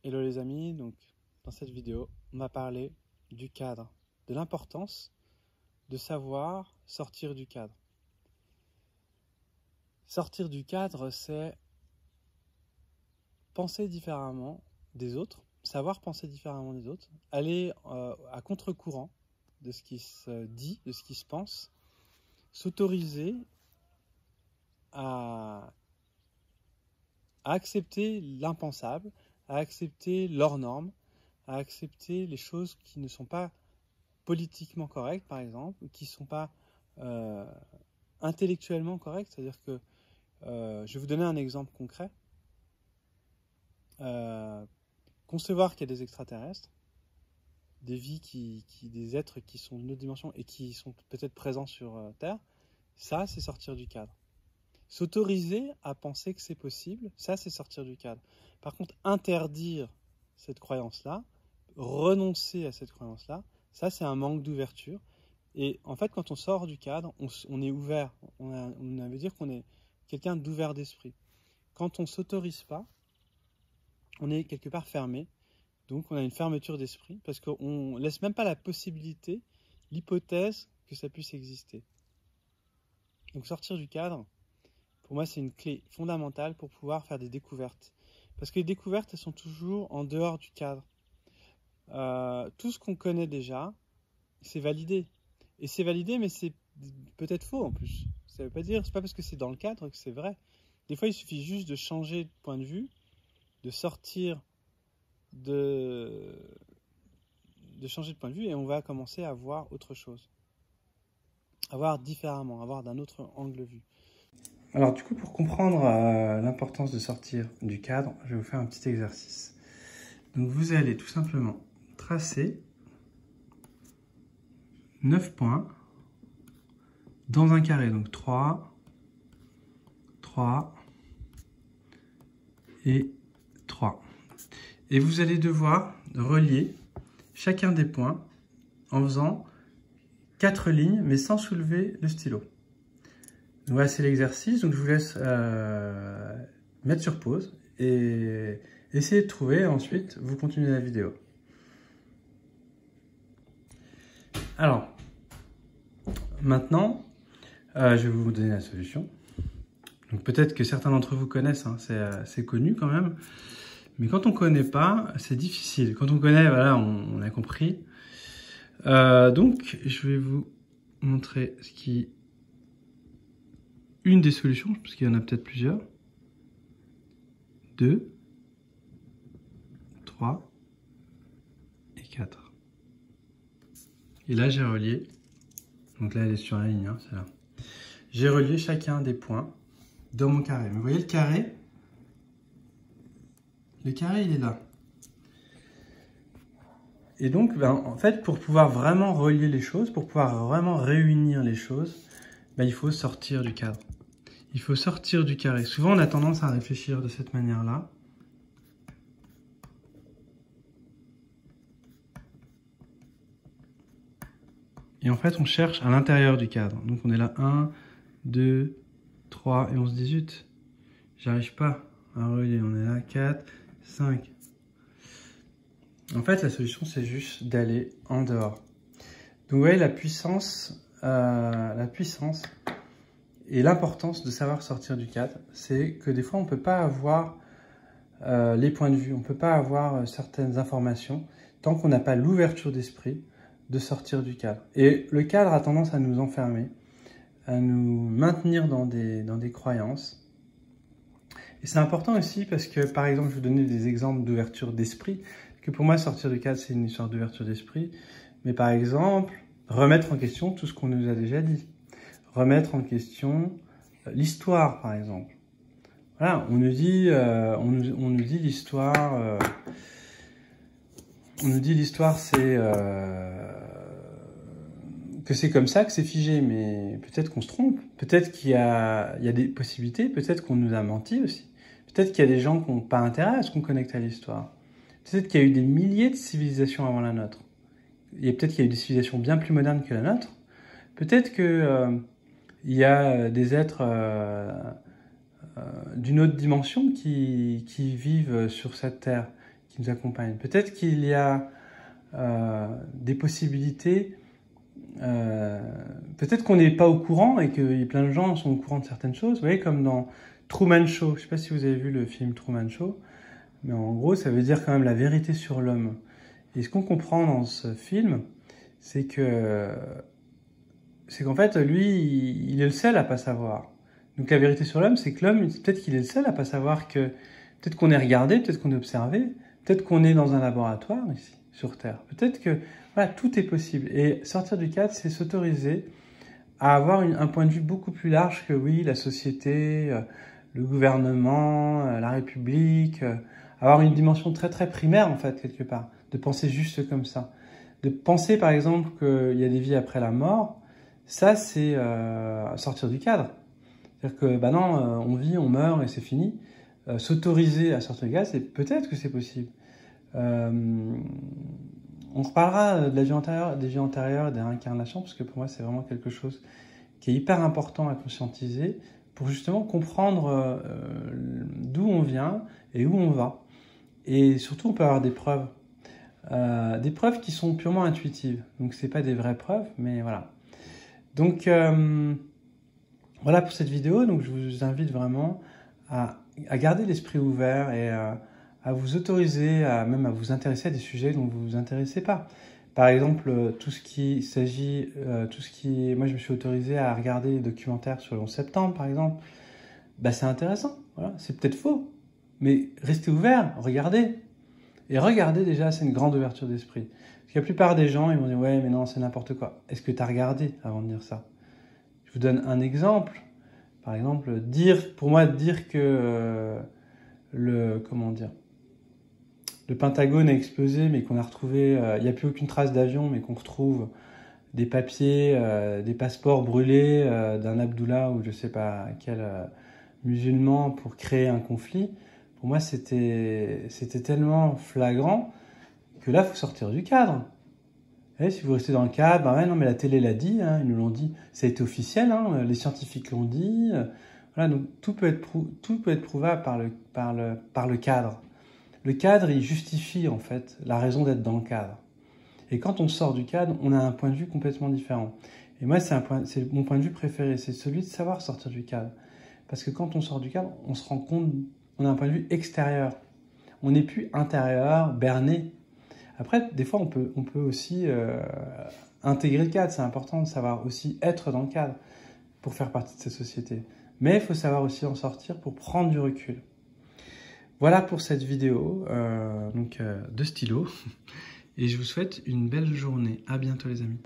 Hello les amis, donc dans cette vidéo, on va parler du cadre, de l'importance de savoir sortir du cadre. Sortir du cadre, c'est penser différemment des autres, savoir penser différemment des autres, aller à contre-courant de ce qui se dit, de ce qui se pense, s'autoriser à accepter l'impensable, à accepter leurs normes, à accepter les choses qui ne sont pas politiquement correctes, par exemple, ou qui ne sont pas intellectuellement correctes. C'est-à-dire que, je vais vous donner un exemple concret. Concevoir qu'il y a des extraterrestres, des vies, des êtres qui sont d'une autre dimension et qui sont peut-être présents sur Terre, ça, c'est sortir du cadre. S'autoriser à penser que c'est possible, ça, c'est sortir du cadre. Par contre, interdire cette croyance-là, renoncer à cette croyance-là, ça, c'est un manque d'ouverture. Et en fait, quand on sort du cadre, on est ouvert. On veut dire qu'on est quelqu'un d'ouvert d'esprit. Quand on ne s'autorise pas, on est quelque part fermé. Donc, on a une fermeture d'esprit parce qu'on ne laisse même pas la possibilité, l'hypothèse que ça puisse exister. Donc, sortir du cadre, pour moi, c'est une clé fondamentale pour pouvoir faire des découvertes. Parce que les découvertes, elles sont toujours en dehors du cadre. Tout ce qu'on connaît déjà, c'est validé. Et c'est validé, mais c'est peut-être faux en plus. Ça veut pas dire, c'est pas parce que c'est dans le cadre que c'est vrai. Des fois, il suffit juste de changer de point de vue, de sortir de changer de point de vue, et on va commencer à voir autre chose. À voir différemment, à voir d'un autre angle de vue. Alors du coup, pour comprendre l'importance de sortir du cadre, je vais vous faire un petit exercice. Donc vous allez tout simplement tracer 9 points dans un carré. Donc 3, 3 et 3. Et vous allez devoir relier chacun des points en faisant 4 lignes, mais sans soulever le stylo. Donc voilà, c'est l'exercice. Donc je vous laisse mettre sur pause et essayer de trouver. Ensuite, vous continuez la vidéo. Alors, maintenant, je vais vous donner la solution. Donc peut-être que certains d'entre vous connaissent, hein, c'est connu quand même. Mais quand on ne connaît pas, c'est difficile. Quand on connaît, voilà, on a compris. Donc, je vais vous montrer une des solutions, parce qu'il y en a peut-être plusieurs. 2, 3 et 4. Et là, j'ai relié. Donc là, elle est sur la ligne, hein, c'est là. J'ai relié chacun des points dans mon carré. Mais vous voyez le carré? Le carré, il est là. Et donc, en fait, pour pouvoir vraiment relier les choses, pour pouvoir vraiment réunir les choses, il faut sortir du cadre. Il faut sortir du carré. Souvent, on a tendance à réfléchir de cette manière-là. Et en fait, on cherche à l'intérieur du cadre. Donc, on est là 1, 2, 3 et 11, 18. J'arrive pas à relier. On est là 4, 5. En fait, la solution, c'est juste d'aller en dehors. Donc, vous voyez la puissance et l'importance de savoir sortir du cadre, c'est que des fois, on ne peut pas avoir les points de vue, on ne peut pas avoir certaines informations tant qu'on n'a pas l'ouverture d'esprit de sortir du cadre. Et le cadre a tendance à nous enfermer, à nous maintenir dans des croyances. Et c'est important aussi parce que, par exemple, je vais vous donner des exemples d'ouverture d'esprit, que pour moi, sortir du cadre, c'est une histoire d'ouverture d'esprit. Mais par exemple, remettre en question tout ce qu'on nous a déjà dit. Remettre en question l'histoire, par exemple. Voilà, on nous dit l'histoire. On nous dit l'histoire, c'est que c'est comme ça, que c'est figé. Mais peut-être qu'on se trompe. Peut-être qu'il y a des possibilités. Peut-être qu'on nous a menti aussi. Peut-être qu'il y a des gens qui n'ont pas intérêt à ce qu'on connecte à l'histoire. Peut-être qu'il y a eu des milliers de civilisations avant la nôtre. Et peut-être qu'il y a eu des civilisations bien plus modernes que la nôtre. Peut-être que il y a des êtres d'une autre dimension qui vivent sur cette terre, nous accompagnent. Peut-être qu'il y a des possibilités, peut-être qu'on n'est pas au courant et que plein de gens sont au courant de certaines choses. Vous voyez, comme dans Truman Show. Je ne sais pas si vous avez vu le film Truman Show, mais en gros, ça veut dire quand même la vérité sur l'homme. Et ce qu'on comprend dans ce film, c'est qu'en fait, lui, il est le seul à pas savoir. Donc la vérité sur l'homme, c'est que l'homme, peut-être qu'il est le seul à pas savoir que, peut-être qu'on est regardé, peut-être qu'on est observé, peut-être qu'on est dans un laboratoire ici, sur Terre. Peut-être que, voilà, tout est possible. Et sortir du cadre, c'est s'autoriser à avoir un point de vue beaucoup plus large que, oui, la société, le gouvernement, la République, avoir une dimension très très primaire, en fait, quelque part, de penser juste comme ça. De penser, par exemple, qu'il y a des vies après la mort, ça, c'est sortir du cadre. C'est-à-dire que, bah non, on vit, on meurt et c'est fini. S'autoriser à sortir du cadre, c'est peut-être que c'est possible. On reparlera de la vie antérieure, des vies antérieures, des réincarnations, parce que pour moi, c'est vraiment quelque chose qui est hyper important à conscientiser pour justement comprendre d'où on vient et où on va. Et surtout, on peut avoir des preuves qui sont purement intuitives. Donc, c'est pas des vraies preuves, mais voilà. Donc, voilà pour cette vidéo. Donc, je vous invite vraiment à garder l'esprit ouvert et à vous autoriser, même à vous intéresser à des sujets dont vous ne vous intéressez pas. Par exemple, moi je me suis autorisé à regarder des documentaires sur le 11 septembre, par exemple. Bah, c'est intéressant, voilà. C'est peut-être faux, mais restez ouvert, regardez. Et regardez déjà, c'est une grande ouverture d'esprit. Parce que la plupart des gens, ils vont dire, ouais, mais non, c'est n'importe quoi. Est-ce que tu as regardé avant de dire ça? Je vous donne un exemple. Par exemple, dire que le Pentagone a explosé, mais qu'on a retrouvé, il n'y a plus aucune trace d'avion, mais qu'on retrouve des papiers, des passeports brûlés d'un Abdullah ou je ne sais pas quel musulman pour créer un conflit. Pour moi, c'était tellement flagrant que là, il faut sortir du cadre. Et si vous restez dans le cadre, bah ouais, non, mais la télé l'a dit, hein, ils nous l'ont dit, ça a été officiel, hein, les scientifiques l'ont dit. Voilà, donc tout peut être prouvable par le cadre. Le cadre, il justifie en fait la raison d'être dans le cadre. Et quand on sort du cadre, on a un point de vue complètement différent. Et moi, c'est mon point de vue préféré, c'est celui de savoir sortir du cadre. Parce que quand on sort du cadre, on se rend compte, on a un point de vue extérieur. On n'est plus intérieur, berné. Après, des fois, on peut aussi intégrer le cadre. C'est important de savoir aussi être dans le cadre pour faire partie de cette société. Mais il faut savoir aussi en sortir pour prendre du recul. Voilà pour cette vidéo de stylo. Et je vous souhaite une belle journée. À bientôt les amis.